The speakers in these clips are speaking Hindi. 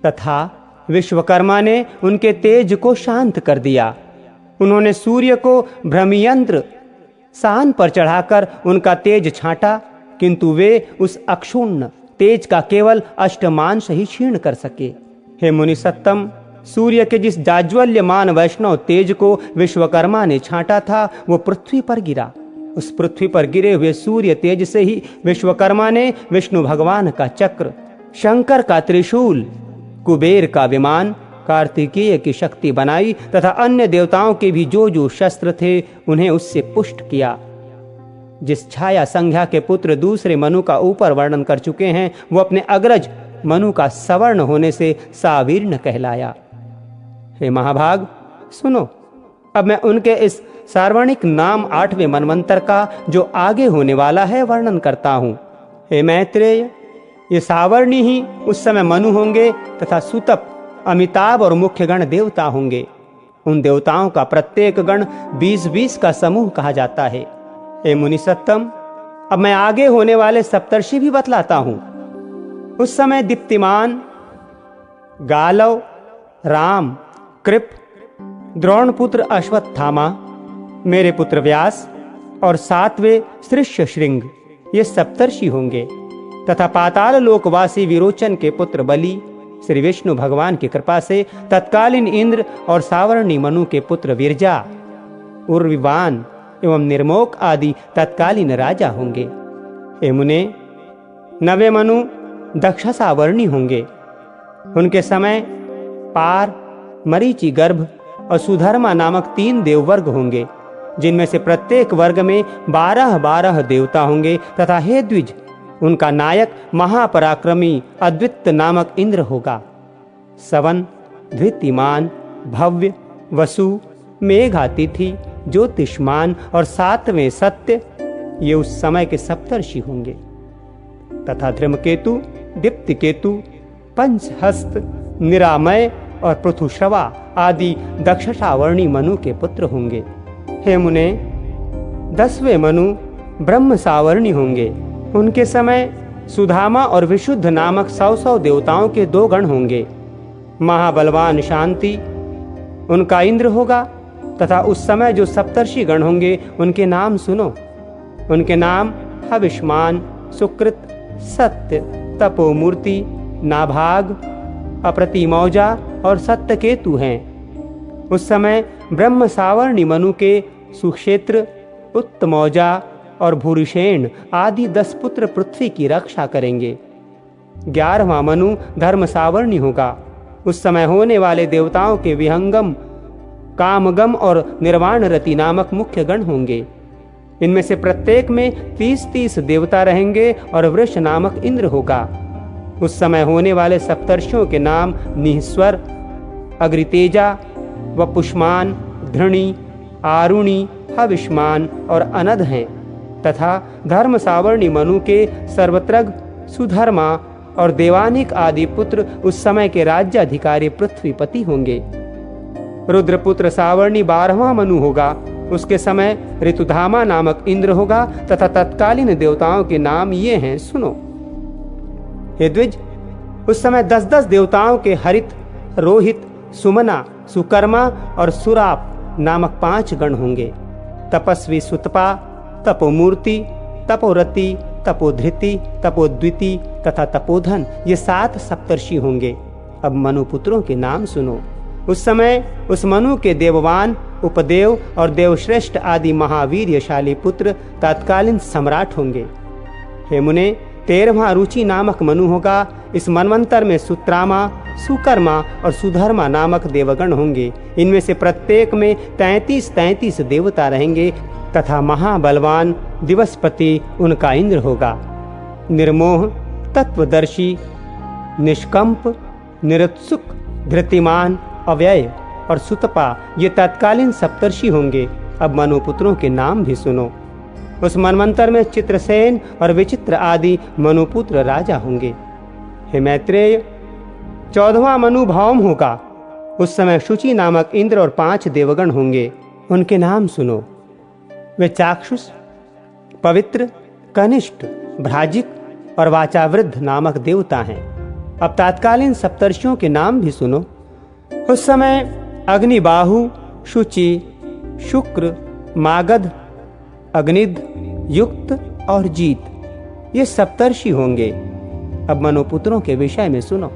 तथा विश्वकर्मा ने उनके तेज को शांत कर दिया। उन्होंने सूर्य को भ्रमियंत्र सान पर चढ़ाकर उनका तेज छांटा, किंतु वे उस अक्षुण्ण तेज का केवल अष्टमांश ही क्षीण कर सके। हे मुनि सत्तम, सूर्य के जिस जाज्वल्यमान वैष्णव तेज को विश्वकर्मा ने छांटा था वो पृथ्वी पर गिरा। उस पृथ्वी पर गिरे हुए सूर्य तेज से ही विश्वकर्मा ने विष्णु भगवान का चक्र, शंकर का त्रिशूल, कुबेर का विमान, कार्तिकेय की शक्ति बनाई तथा अन्य देवताओं के भी जो जो शस्त्र थे उन्हें उससे पुष्ट किया। जिस छाया संज्ञा के पुत्र दूसरे मनु का ऊपर वर्णन कर चुके हैं, वो अपने अग्रज मनु का सवर्ण होने से सावीर्ण कहलाया। हे महाभाग, सुनो, अब मैं उनके इस सार्वणिक नाम 8वें मनवंतर का जो आगे होने वाला है वर्णन करता हूं। हे मैत्रेय, ये सावर्णी ही उस समय मनु होंगे तथा सुतप, अमिताभ और मुख्य गण देवता होंगे। उन देवताओं का प्रत्येक गण 20-20 का समूह कहा जाता है। हे मुनि सत्तम, अब मैं आगे होने वाले सप्तर्षि भी बतलाता हूं। उस समय दीप्तिमान, गालव, राम, कृप, द्रोणपुत्र अश्वत्थामा, मेरे पुत्र व्यास और 7वें श्रीष्य श्रृंग, ये सप्तर्षि होंगे तथा पाताल लोकवासी विरोचन के पुत्र बलि श्री विष्णु भगवान की कृपा से तत्कालीन इंद्र और सावर्णी मनु के पुत्र विरजा, उर्विवान एवं निर्मोक आदि तत्कालीन राजा होंगे। हे मुने, 9वें मनु दक्ष सावर्णी होंगे। उनके समय पार, मरीचि गर्भ और सुधर्मा नामक 3 देववर्ग होंगे, जिनमें से प्रत्येक वर्ग में 12-12 देवता होंगे तथा हे द्विज, उनका नायक महापराक्रमी अद्वित नामक इंद्र होगा। सवन, द्वितीमान, भव्य, वसु, मेघातिथि, ज्योतिष्मान और 7वें सत्य, ये उस समय के सप्तर्षि होंगे तथा धृमकेतु, दीप्तिकेतु, पंचहस्त, निरामय और पृथुश्रवा आदि दक्ष सावर्णी मनु के पुत्र होंगे। हे मुने, 10वें मनु ब्रह्म सावर्णी होंगे। उनके समय सुधामा और विशुद्ध नामक 100 देवताओं के 2 गण होंगे। महाबलवान शांति उनका इंद्र होगा तथा उस समय जो सप्तर्षि गण होंगे उनके नाम सुनो। उनके नाम हविष्मान, सुकृत, सत्य, तपोमूर्ति, नाभाग, अप्रतिमौजा और सत्यकेतु हैं। उस समय ब्रह्म सावर्णी मनु के सुक्षेत्र, उत्तमौजा और भूरिषेण आदि 10 पुत्र पृथ्वी की रक्षा करेंगे। 11वां मनु धर्म सावर्णी होगा। उस समय होने वाले देवताओं के विहंगम, कामगम और निर्वाण रति नामक मुख्य गण होंगे। इनमें से प्रत्येक में 30-30 देवता रहेंगे और वृष नामक इंद्र होगा। उस समय होने वाले सप्तर्षियों के नाम निःस्वर, अग्रितेजा, वपुष्मान, धृणी, आरुणि, हविष्मान और अनध हैं तथा धर्म सावर्णी मनु के सर्वत्रग, सुधर्मा और देवानिक आदि पुत्र उस समय के राज्याधिकारी पृथ्वीपति होंगे। रुद्रपुत्र सावर्णी 12वां मनु होगा। उसके समय ऋतुधामा नामक इंद्र होगा तथा तत्कालीन देवताओं के नाम ये हैं, सुनो। हे द्विज, उस समय 10-10 देवताओं के हरित, रोहित, सुमना, सुकर्मा और सुराप नामक 5 गण होंगे। तपस्वी सुतपा, तपोमूर्ति, तपोरति, तपोधृति, तपोद्विति तथा तपोधन, ये 7 सप्तर्षि होंगे। अब मनुपुत्रों के नाम सुनो। उस समय उस मनु के देववान, उपदेव और देवश्रेष्ठ आदि महावीर्यशाली पुत्र तत्कालीन सम्राट होंगे। हे मुने, 13वां रुचि नामक मनु होगा। इस मनवंतर में सुत्रामा, सुकर्मा और सुधर्मा नामक देवगण होंगे। इनमें से प्रत्येक में 33-33 देवता रहेंगे तथा महाबलवान दिवसपति उनका इंद्र होगा। निर्मोह, तत्वदर्शी, निष्कंप, निरुत्सुक, धृतिमान, अव्यय और सुतपा, ये तत्कालीन सप्तर्षि होंगे। अब मनुपुत्रों के नाम भी सुनो। उस मनवंतर में चित्रसेन और विचित्र आदि मनुपुत्र राजा होंगे। हे मैत्रेय, 14वां मनु भौम होगा। उस समय शुचि नामक इंद्र और 5 देवगण होंगे। उनके नाम सुनो। वे चाक्षुष, पवित्र, कनिष्ठ, भ्राजिक और वाचावृद्ध नामक देवता हैं। अब तत्कालीन सप्तर्षियों के नाम भी सुनो। उस समय अग्निबाहु, शुचि, शुक्र, मागध, अग्निद, युक्त और जीत ये सप्तर्षि होंगे। अब मनोपुत्रों के विषय में सुनो।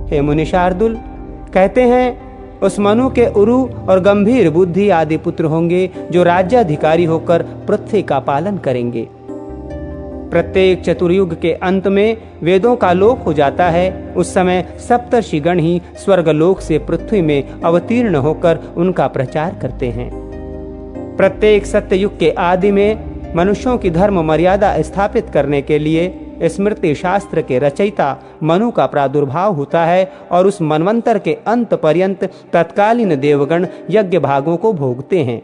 हे मुनि शार्दुल, कहते हैं उस मनु के उरु और गंभीर बुद्धि आदि पुत्र होंगे जो राज्याधिकारी होकर पृथ्वी का पालन करेंगे। प्रत्येक चतुर्युग के अंत में वेदों का लोप हो जाता है। उस समय सप्तर्षिगण ही स्वर्गलोक से पृथ्वी में अवतीर्ण होकर उनका प्रचार करते हैं। प्रत्येक सत्ययुग के आदि में मनुष्यों की धर्म मर्यादा स्थापित करने के लिए स्मृति शास्त्र के रचयिता मनु का प्रादुर्भाव होता है और उस मनवंतर के अंत पर्यंत तत्कालीन देवगण यज्ञ भागों को भोगते हैं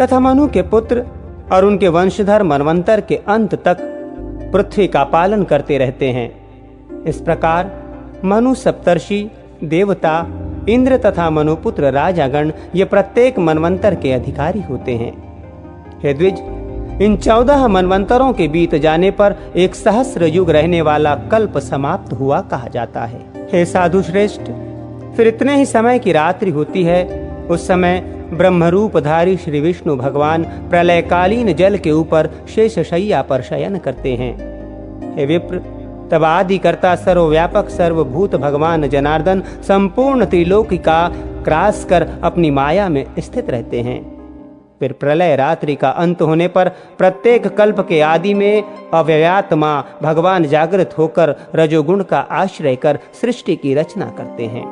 तथा मनु के पुत्र और उनके वंशधर मनवंतर के अंत तक पृथ्वी का पालन करते रहते हैं। इस प्रकार मनु सप्तर्षि, देवता, इंद्र तथा मनुपुत्र राजागण ये प्रत्येक मनवंतर के अधिकारी होते हैं। हे द्विज, इन 14 मनवंतरों के बीत जाने पर एक सहस्र युग रहने वाला कल्प समाप्त हुआ कहा जाता है। हे साधु श्रेष्ठ, फिर इतने ही समय की रात्रि होती है। उस समय ब्रह्मरूपधारी श्री विष्णु भगवान प्रलयकालीन जल के ऊपर शेषशय्या पर शयन करते हैं। हे विप्र, तब आदिकर्ता सर्वव्यापक सर्वभूत भगवान जनार्दन संपूर्ण त्रिलोकी का ग्रास कर अपनी माया में स्थित रहते हैं। फिर प्रलय रात्रि का अंत होने पर प्रत्येक कल्प के आदि में अव्ययात्मा भगवान जागृत होकर रजोगुण का आश्रय कर सृष्टि की रचना करते हैं।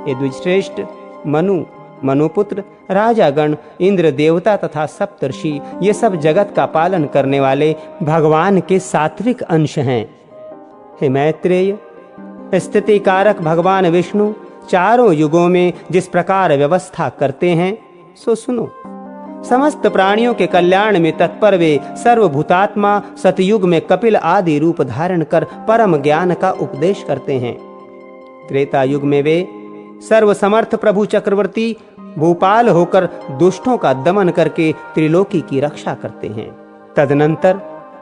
ये द्विजश्रेष्ठ मनु, मनुपुत्र, राजागण, इंद्र, देवता तथा सप्तर्षि ये सब जगत का पालन करने वाले भगवान के सात्विक अंश हैं। हे मैत्रेय, स्थिति कारक भगवान विष्णु चारों युगों में जिस प्रकार व्यवस्था करते हैं सो सुनो। समस्त प्राणियों के कल्याण में तत्पर वे सर्वभूतात्मा सतयुग में कपिल आदि रूप धारण कर परम ज्ञान का उपदेश करते हैं। त्रेता युग में वे सर्वसमर्थ प्रभु चक्रवर्ती भूपाल होकर दुष्टों का दमन करके त्रिलोकी की रक्षा करते हैं। तदनंतर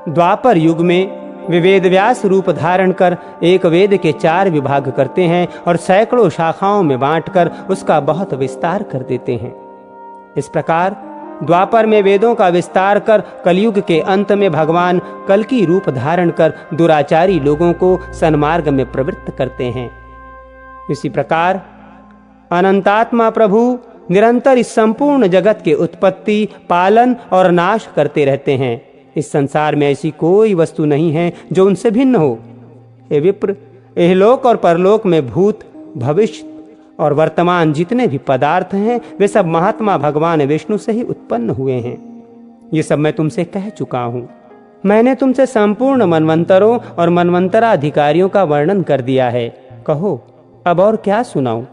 द्वापर युग में वे वेदव्यास रूप धारण कर एक वेद के 4 विभाग करते हैं और सैकड़ों शाखाओं में बांटकर उसका बहुत विस्तार कर देते हैं। इस प्रकार द्वापर में वेदों का विस्तार कर कलयुग के अंत में भगवान कल्कि रूप धारण कर दुराचारी लोगों को सन्मार्ग में प्रवृत्त करते हैं। इसी प्रकार अनंतात्मा प्रभु निरंतर इस संपूर्ण जगत के उत्पत्ति, पालन और नाश करते रहते हैं। इस संसार में ऐसी कोई वस्तु नहीं है जो उनसे भिन्न हो। हे विप्र, इहलोक और परलोक में भूत, भविष्य और वर्तमान जितने भी पदार्थ हैं वे सब महात्मा भगवान विष्णु से ही उत्पन्न हुए हैं। ये सब मैं तुमसे कह चुका हूँ। मैंने तुमसे संपूर्ण मनवंतरों और मनवंतराधिकारियों का वर्णन कर दिया है। कहो अब और क्या सुनाऊं?